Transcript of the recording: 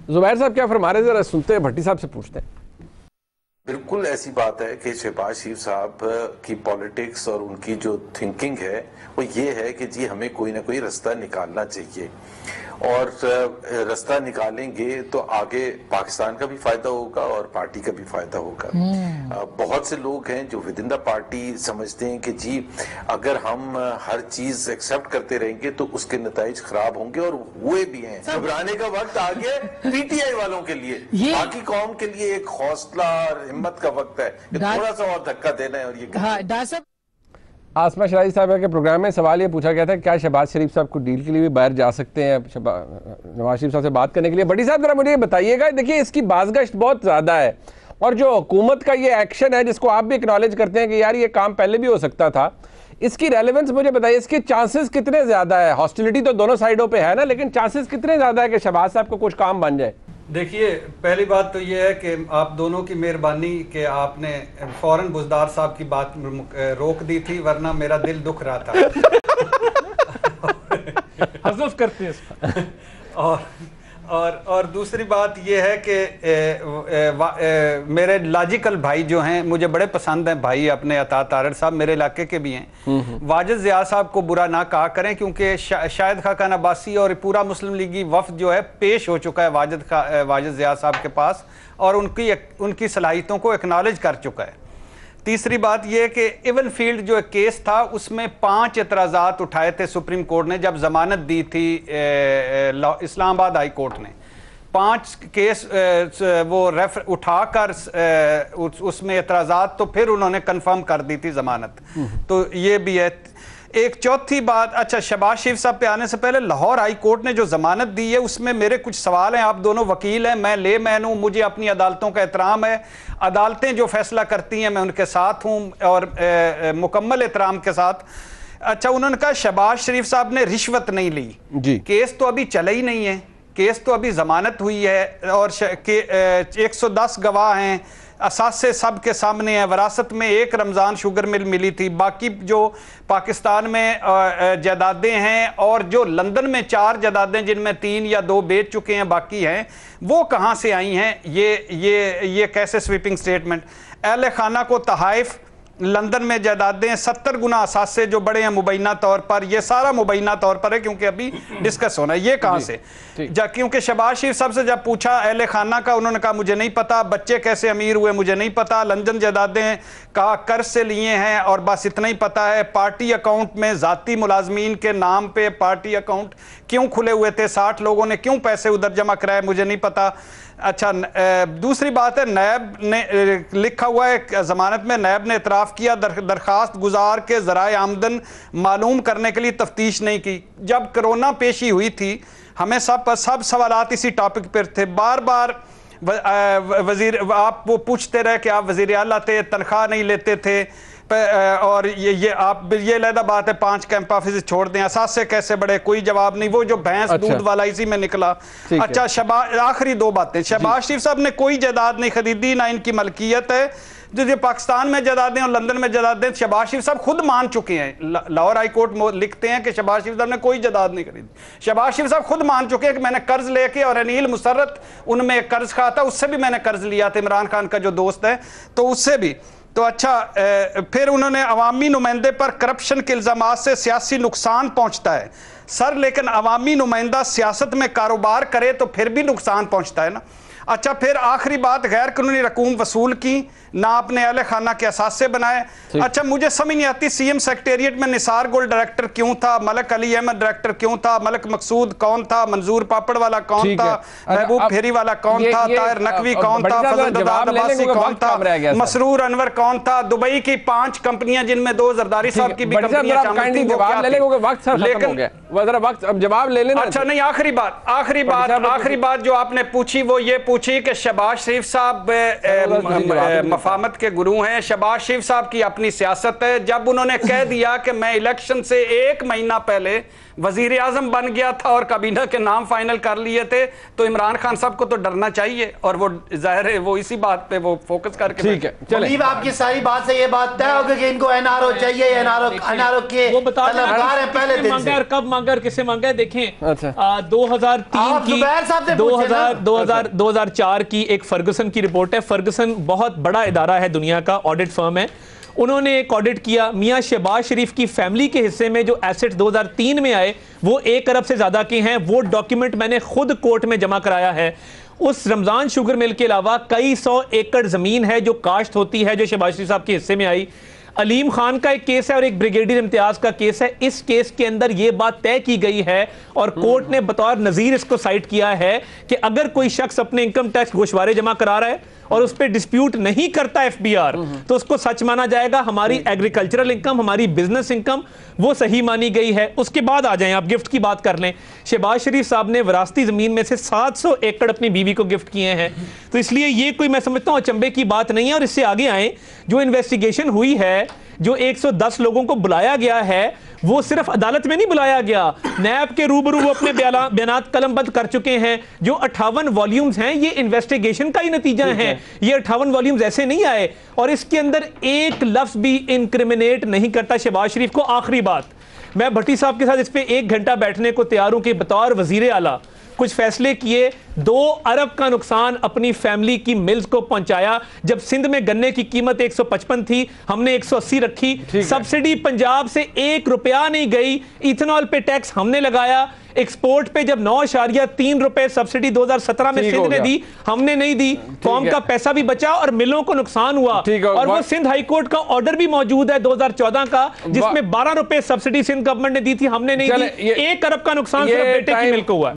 زبیر صاحب کیا فرما رہے ہیں، ذرا سنتے ہیں، بھٹی صاحب سے پوچھتے ہیں۔ بالکل ایسی بات ہے کہ شہباز شریف صاحب کی پولیٹکس اور ان کی جو تھنکنگ ہے وہ یہ ہے کہ جی ہمیں کوئی نہ کوئی رستہ نکالنا چاہیے، اور رستہ نکالیں گے تو آگے پاکستان کا بھی فائدہ ہوگا اور پارٹی کا بھی فائدہ ہوگا۔ بہت سے لوگ ہیں جو ود ان دا پارٹی سمجھتے ہیں کہ جی اگر ہم ہر چیز ایکسپٹ کرتے رہیں گے تو اس کے نتائج خراب ہوں گے، اور ہوئے بھی ہیں۔ گھبرانے کا وقت آگے پی ٹی آئی والوں کے لیے، باقی قوم کے لیے ایک حوصلہ اور ہمت کا وقت ہے کہ تھوڑا سا اور دھکا دینا ہے، اور یہ آسمہ شرائع صاحب کے پروگرام میں سوال یہ پوچھا گیا تھا کہ کیا شہباز شریف صاحب کو ڈیل کے لیے بھی باہر جا سکتے ہیں نواز شریف صاحب سے بات کرنے کے لیے؟ بھٹی صاحب ذرا مجھے یہ بتائیے گا، دیکھیے اس کی بازگشت بہت زیادہ ہے، اور جو حکومت کا یہ ایکشن ہے جس کو آپ بھی اکنالج کرتے ہیں کہ یار یہ کام پہلے بھی ہو سکتا تھا، اس کی ریلیونس مجھے بتائیے، اس کے چانسز کتنے زیادہ ہے؟ ہاسٹیلٹی تو دونوں سائیڈوں پہ ہے نا، لیکن چانسز کتنے زیادہ ہے کہ شہباز صاحب کو کچھ کام بن جائے؟ دیکھیے پہلی بات تو یہ ہے کہ آپ دونوں کی مہربانی کہ آپ نے فوراً بزدار صاحب کی بات روک دی تھی، ورنہ میرا دل دکھ رہا تھا۔ حذف کرتے ہیں اور دوسری بات یہ ہے کہ میرے لاجیکل بھائی جو ہیں مجھے بڑے پسند ہیں، بھائی اپنے عطا تارڑ صاحب میرے علاقے کے بھی ہیں، واجد ضیاء صاحب کو برا نہ کہا کریں، کیونکہ شاہد خاقان عباسی اور پورا مسلم لیگی وفد جو ہے پیش ہو چکا ہے واجد ضیاء صاحب کے پاس، اور ان کی صلاحیتوں کو اکنالج کر چکا ہے۔ تیسری بات یہ کہ ایون فیلڈ جو کیس تھا اس میں 5 اعتراضات اٹھائے تھے سپریم کورٹ نے جب ضمانت دی تھی اسلام آباد ہائی کورٹ نے، 5 کیس وہ اٹھا کر اس میں اعتراضات، تو پھر انہوں نے کنفرم کر دی تھی ضمانت، تو یہ بھی ہے۔ ایک چوتھی بات، اچھا شہباز شریف صاحب پہ آنے سے پہلے لاہور ہائی کورٹ نے جو ضمانت دی ہے اس میں میرے کچھ سوال ہیں، آپ دونوں وکیل ہیں، میں لے مین ہوں، مجھے اپنی عدالتوں کا احترام ہے، عدالتیں جو فیصلہ کرتی ہیں میں ان کے ساتھ ہوں اور مکمل احترام کے ساتھ۔ اچھا انہوں نے کہا شہباز شریف صاحب نے رشوت نہیں لی، کیس تو ابھی چلا ہی نہیں ہے، کیس تو ابھی ضمانت ہوئی ہے، اور 110 گواہ ہیں، اثاثے سب کے سامنے ہیں، وراثت میں 1 رمضان شوگر مل ملی تھی، باقی جو پاکستان میں جائیدادیں ہیں اور جو لندن میں 4 جائیدادیں جن میں 3 یا 2 بیچ چکے ہیں باقی ہیں، وہ کہاں سے آئی ہیں؟ یہ کیسے سویپنگ سٹیٹمنٹ؟ اہل خانہ کو تحائف، لندن میں جائیدادیں، 70 گنا اثاثے جو بڑے ہیں مبینہ طور پر، یہ سارا مبینہ طور پر ہے کیونکہ ابھی ڈسکس ہونا ہے، یہ کہاں سے؟ کیونکہ شہباز شریف صاحب سے جب پوچھا اہل خانہ کا، انہوں نے کہا مجھے نہیں پتا، بچے کیسے امیر ہوئے مجھے نہیں پتا، لندن جائیدادیں کہا قرض سے لیے ہیں اور بس اتنا ہی پتا ہے، پارٹی اکاؤنٹ میں ذاتی ملازمین کے نام پہ پارٹی اکاؤنٹ کیوں کھلے ہوئے تھے، 60 لوگوں نے کیوں پیسے ادھر جمع کرائے مجھے نہیں پتا۔ اچھا دوسری بات ہے نیب نے لکھا ہوا ہے ضمانت میں، نیب نے اعتراف کیا درخواست گزار کے ذرائع آمدن معلوم کرنے کے لیے تفتیش نہیں کی۔ جب کرونا پیشی ہوئی تھی ہمیں سب سوالات اسی ٹاپک پر تھے، بار بار وزیر آپ وہ پوچھتے رہے کہ آپ وزیر اعلیٰ تھے، تنخواہ نہیں لیتے تھے، اور یہ آپ یہ علیحدہ بات ہے 5 کیمپ آفس چھوڑ دیں، اثاثے کیسے بڑھے، کوئی جواب نہیں، وہ جو بھینس دودھ والا اسی میں نکلا۔ اچھا آخری 2 باتیں، شہباز شریف صاحب نے کوئی جائیداد نہیں خریدی، نہ ان کی ملکیت ہے، جو پاکستان میں جائیدادیں اور لندن میں جائیدادیں شہباز شریف صاحب خود مان چکے ہیں، لاہور ہائی کورٹ لکھتے ہیں کہ شہباز شریف صاحب نے کوئی جائیداد نہیں خریدی، شہباز شریف صاحب خود مان چکے ہیں کہ میں نے قرض لے کے، اور انیل مسرت ان میں قرض کھا تھا، اس سے بھی میں نے قرض لیا تھا، عمران خان کا جو دوست ہے تو اس سے بھی۔ تو اچھا پھر انہوں نے عوامی نمائندے پر کرپشن کے الزامات سے سیاسی نقصان پہنچتا ہے، سر لیکن عوامی نمائندہ سیاست میں کاروبار کرے تو پھر بھی نقصان پہنچتا ہے نا۔ اچھا پھر آخری بات، غیر قانونی رقوم وصول کی، نہ اپنے اہل خانہ کے اثاثے بنائے۔ اچھا مجھے سمجھ نہیں آتی سی ایم سیکریٹریٹ میں نثار گل ڈائریکٹر کیوں تھا، ملک علی احمد ڈائریکٹر کیوں تھا، ملک مقصود کون تھا، منظور پاپڑ والا کون تھا، محبوب پھیری والا کون تھا، طاہر نقوی کون تھا، فضل دداد عباسی کون تھا، مسرور انور کون تھا، دبئی کی 5 کمپنیاں جن میں 2 زرداری صاحب کی بھی کمپنیاں شامل تھیں، جواب لے لینا۔ اچھا نہیں آخری بات جو آپ نے پوچھی وہ یہ پوچھی کہ شہباز شریف صاحب مفاہمت کے گرو ہیں، شہباز شریف صاحب کی اپنی سیاست ہے، جب انہوں نے کہہ دیا کہ میں الیکشن سے 1 مہینہ پہلے وزیر اعظم بن گیا تھا اور کابینہ کے نام فائنل کر لیے تھے، تو عمران خان صاحب کو تو ڈرنا چاہیے، اور وہ ظاہر ہے وہ اسی بات پہ وہ فوکس کر کے ٹھیک ہے چلیں منیب آپ کی ساری بات سے یہ بات طے ہو گئی کہ ان کو این آر او چاہیے، این آر او کے وہ بتا دیں طلبگار ہیں پہلے دن سے۔ کب مانگا اور کسے مانگا ہے؟ دیکھیں اچھا 2003 کی زبیر صاحب سے پوچھیں نا۔ 2004 کی ایک فرگسن کی رپورٹ ہے۔ فرگسن بہت بڑا ادارہ ہے دنیا کا، آڈٹ فرم ہے، انہوں نے ایک آڈٹ کیا میاں شہباز شریف کی فیملی کے حصے میں جو ایسٹ 2003 میں آئے وہ 1 ارب سے زیادہ کے ہیں۔ وہ ڈاکیومنٹ میں نے خود کورٹ میں جمع کرایا ہے۔ اس رمضان شوگر مل کے علاوہ کئی 100 ایکڑ زمین ہے جو کاشت ہوتی ہے جو شہباز شریف صاحب کے حصے میں آئی۔ علیم خان کا ایک کیس ہے اور ایک بریگیڈیئر امتیاز کا کیس ہے۔ اس کیس کے اندر یہ بات طے کی گئی ہے اور کورٹ نے بطور نظیر اس کو سائٹ کیا ہے کہ اگر کوئی شخص اپنے انکم ٹیکس گوشوارے جمع کرا رہا ہے اور اس پہ ڈسپیوٹ نہیں کرتا ایف بی آر تو اس کو سچ مانا جائے گا۔ ہماری ایگریکلچرل انکم، ہماری بزنس انکم وہ صحیح مانی گئی ہے۔ اس کے بعد آ جائیں آپ گفٹ کی بات کر لیں۔ شہباز شریف صاحب نے وراثتی زمین میں سے 700 ایکڑ اپنی بیوی کو گفٹ کیے ہیں، تو اس لیے یہ کوئی میں سمجھتا ہوں اچنبے کی بات نہیں ہے۔ اور اس سے آگے آئیں، جو انویسٹیگیشن ہوئی ہے، جو 110 لوگوں کو بلایا گیا ہے، وہ صرف عدالت میں نہیں بلایا گیا، نیب کے روبرو وہ اپنے بیانات قلم بند کر چکے ہیں۔ جو 58 والیومز ہیں یہ انویسٹیگیشن کا ہی نتیجہ ہیں، یہ 58 والیومز ایسے نہیں آئے، اور اس کے اندر ایک لفظ بھی انکریمنیٹ نہیں کرتا شہباز شریف کو۔ آخری بات، میں بھٹی صاحب کے ساتھ اس پہ 1 گھنٹہ بیٹھنے کو تیار ہوں کہ بطور وزیر اعلیٰ کچھ فیصلے کیے، 2 ارب کا نقصان اپنی فیملی کی ملز کو پہنچایا۔ جب سندھ میں گنے کی قیمت 155 تھی، ہم نے 180 رکھی، سبسڈی پنجاب سے 1 روپیہ نہیں گئی، ایتھنول پہ ٹیکس ہم نے لگایا، ایکسپورٹ پہ جب 9.3 روپے سبسڈی 2017 میں سندھ نے دی، ہم نے نہیں دی، قوم کا پیسہ بھی بچا اور ملوں کو نقصان ہوا۔ اور وہ سندھ ہائی کورٹ کا آرڈر بھی موجود ہے 2014 کا، جس میں 12 روپے سبسڈی سندھ گورنمنٹ نے دی تھی، ہم نے نہیں دی۔ 1 ارب کا نقصان صرف بیٹے کی مل کو ہوا ہے۔